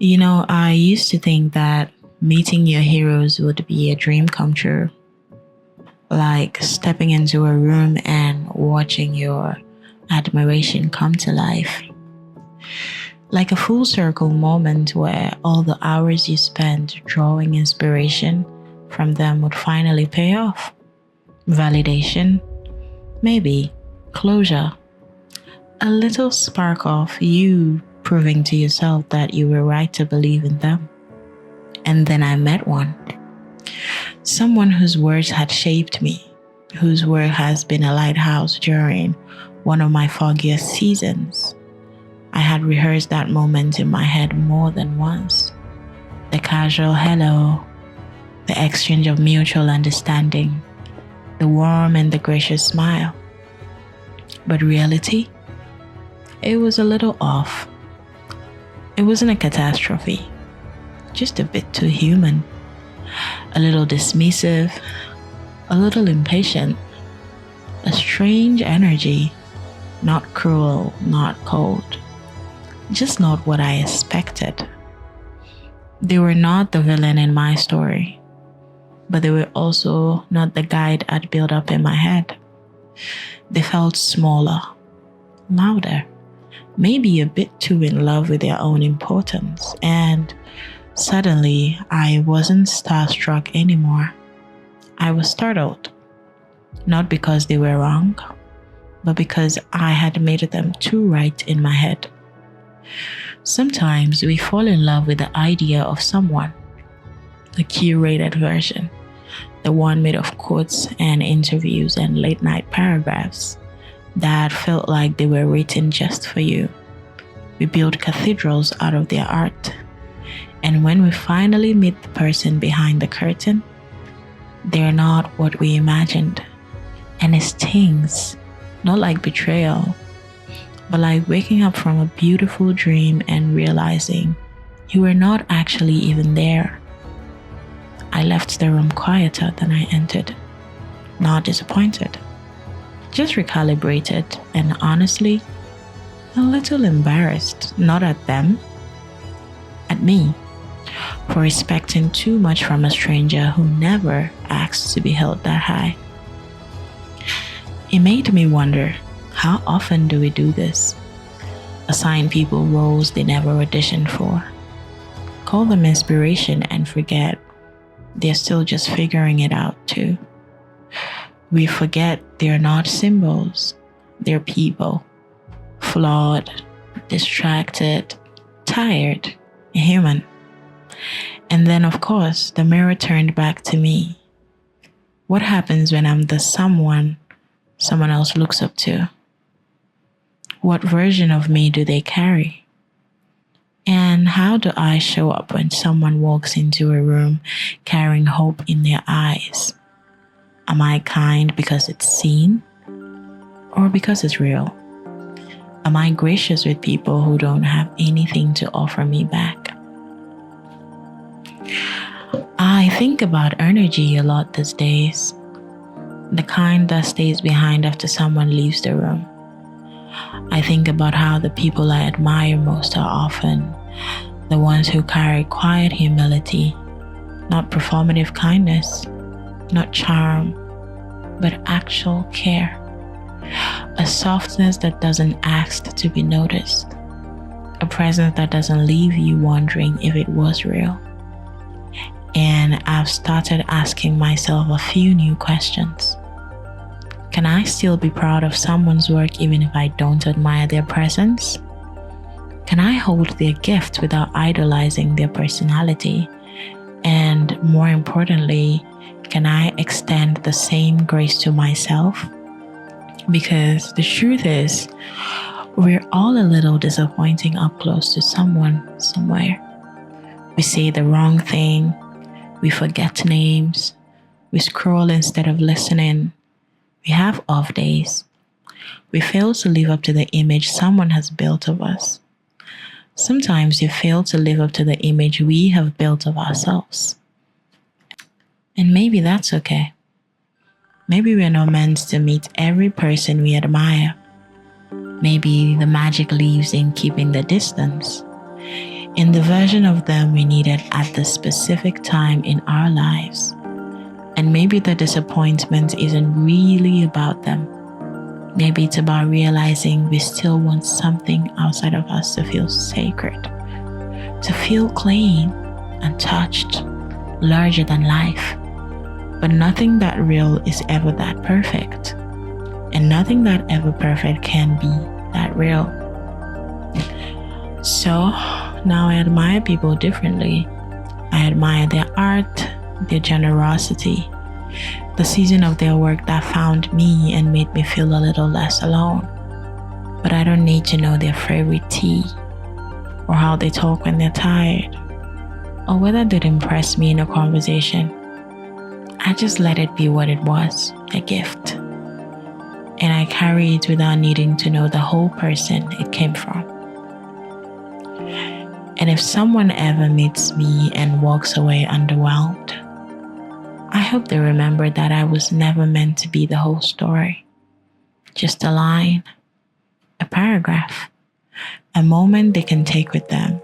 I used to think that meeting your heroes would be a dream come true, like stepping into a room and watching your admiration come to life. Like a full circle moment where all the hours you spent drawing inspiration from them would finally pay off. Validation, maybe closure, a little spark of you proving to yourself that you were right to believe in them. And then I met one. Someone whose words had shaped me, whose work has been a lighthouse during one of my foggiest seasons. I had rehearsed that moment in my head more than once. The casual hello, the exchange of mutual understanding, the warm and the gracious smile. But reality? It was a little off. It wasn't a catastrophe, just a bit too human. A little dismissive, a little impatient, a strange energy, not cruel, not cold, just not what I expected. They were not the villain in my story, but they were also not the guide I'd built up in my head. They felt smaller, louder, maybe a bit too in love with their own importance, and suddenly I wasn't starstruck anymore. I was startled, not because they were wrong, but because I had made them too right in my head. Sometimes we fall in love with the idea of someone, the curated version, the one made of quotes and interviews and late night paragraphs that felt like they were written just for you. We build cathedrals out of their art. And when we finally meet the person behind the curtain, they're not what we imagined. And it stings, not like betrayal, but like waking up from a beautiful dream and realizing you were not actually even there. I left the room quieter than I entered, not disappointed, just recalibrated and honestly, a little embarrassed, not at them, at me, for expecting too much from a stranger who never asked to be held that high. It made me wonder, how often do we do this? Assign people roles they never auditioned for. Call them inspiration and forget they're still just figuring it out too. We forget they're not symbols, they're people. Flawed, distracted, tired, human. And then, of course, the mirror turned back to me. What happens when I'm the someone else looks up to? What version of me do they carry? And how do I show up when someone walks into a room carrying hope in their eyes? Am I kind because it's seen or because it's real? Am I gracious with people who don't have anything to offer me back? I think about energy a lot these days. The kind that stays behind after someone leaves the room. I think about how the people I admire most are often the ones who carry quiet humility, not performative kindness, not charm, but actual care. A softness that doesn't ask to be noticed. A presence that doesn't leave you wondering if it was real. And I've started asking myself a few new questions. Can I still be proud of someone's work even if I don't admire their presence? Can I hold their gift without idolizing their personality? And more importantly, can I extend the same grace to myself? Because the truth is, we're all a little disappointing up close to someone somewhere. We say the wrong thing, we forget names, we scroll instead of listening, we have off days, we fail to live up to the image someone has built of us. Sometimes we fail to live up to the image we have built of ourselves. And maybe that's okay. Maybe we're not meant to meet every person we admire. Maybe the magic lives in keeping the distance. in the version of them we needed at the specific time in our lives. And maybe the disappointment isn't really about them. Maybe it's about realizing we still want something outside of us to feel sacred, to feel clean, untouched, larger than life. But nothing that real is ever that perfect. And nothing that ever perfect can be that real. So now I admire people differently. I admire their art, their generosity, the season of their work that found me and made me feel a little less alone. But I don't need to know their favorite tea, or how they talk when they're tired, or whether they'd impress me in a conversation. I just let it be what it was, a gift. And I carry it without needing to know the whole person it came from. And if someone ever meets me and walks away underwhelmed, I hope they remember that I was never meant to be the whole story. Just a line, a paragraph, a moment they can take with them,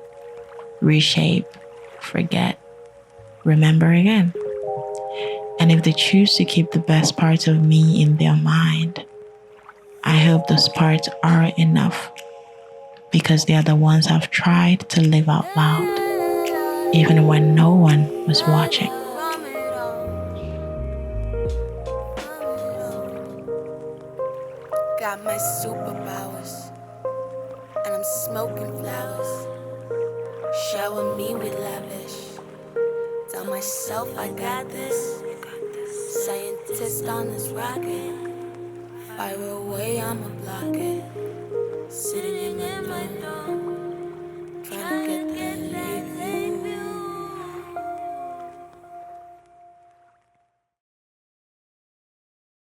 reshape, forget, remember again. And if they choose to keep the best parts of me in their mind, I hope those parts are enough, because they are the ones I've tried to live out loud, even when no one was watching. Got my superpowers, and I'm smoking flowers. Shower me with lavish. Tell myself I got this. Scientist on this rocket. Fire away, I'ma block it. Sitting in my dome.